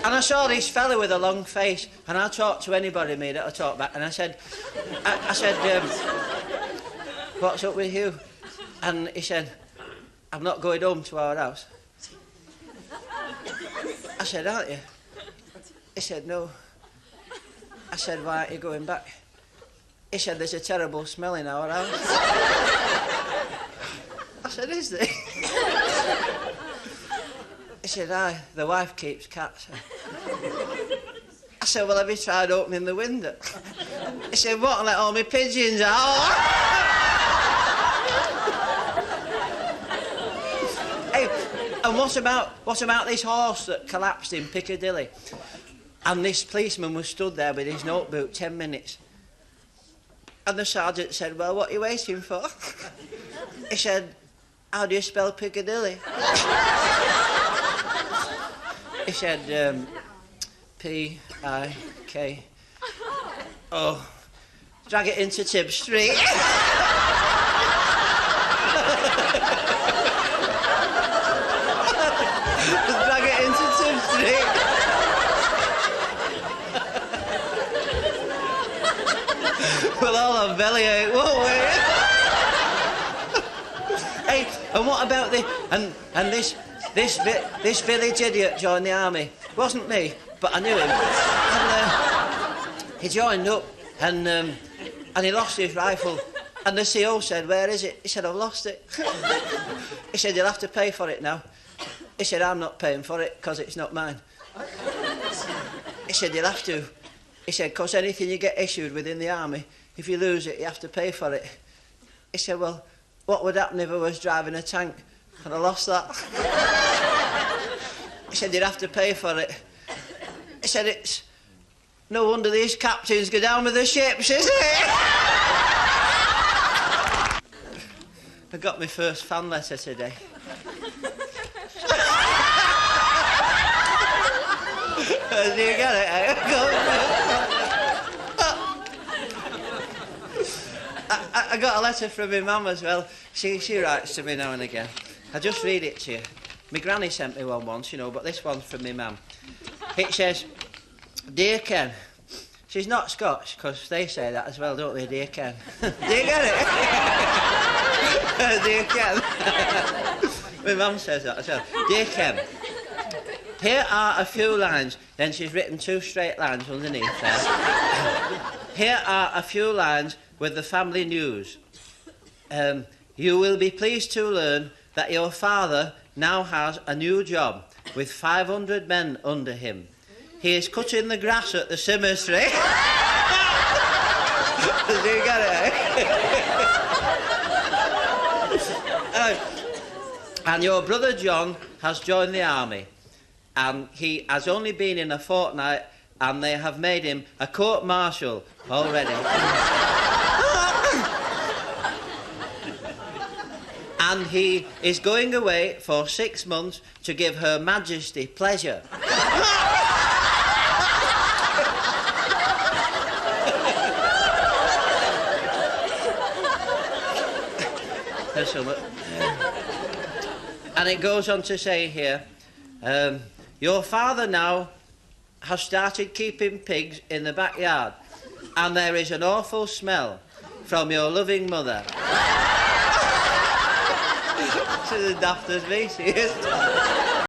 And I saw this fella with a long face, and I talked to anybody me that I talked back, and I said, what's up with you? And he said, I'm not going home to our house. I said, aren't you? He said, no. I said, why aren't you going back? He said, there's a terrible smell in our house. I said, is there? He said, aye, the wife keeps cats. I said, well, have you tried opening the window? He said, what, and let all my pigeons out? Hey, and what about this horse that collapsed in Piccadilly? And this policeman was stood there with his notebook 10 minutes. And the sergeant said, well, what are you waiting for? He said, how do you spell Piccadilly? He said, P-I-K. Oh, drag it into Tib Street. Drag it into Tib Street. We'll all have bellyache, won't we? Hey, and what about this village idiot joined the army? Wasn't me, but I knew him. And he joined up, and he lost his rifle. And the CO said, where is it? He said, I've lost it. He said, you'll have to pay for it now. He said, I'm not paying for it, because it's not mine. He said, you'll have to. He said, because anything you get issued within the army, if you lose it, you have to pay for it. He said, well, what would happen if I was driving a tank and I lost that? He said, you'd have to pay for it. He said, it's no wonder these captains go down with the ships, is it? I got my first fan letter today. Do you get it? I got a letter from my mum as well. She writes to me now and again. I'll just read it to you. My granny sent me one once, you know, but this one's from my mum. It says, Dear Ken. She's not Scots, because they say that as well, don't they, Dear Ken? Do you get it? Dear Ken. My mum says that as well. Dear Ken, here are a few lines. Then she's written 2 straight lines underneath there. Here are a few lines with the family news. You will be pleased to learn that your father now has a new job with 500 men under him. He is cutting the grass at the cemetery. Do you get it, eh? And your brother John has joined the army. And he has only been in a fortnight, and they have made him a court-martial already. And he is going away for 6 months to give Her Majesty pleasure. And it goes on to say here, your father now has started keeping pigs in the backyard, and there is an awful smell from your loving mother. She's as daft as me, she is.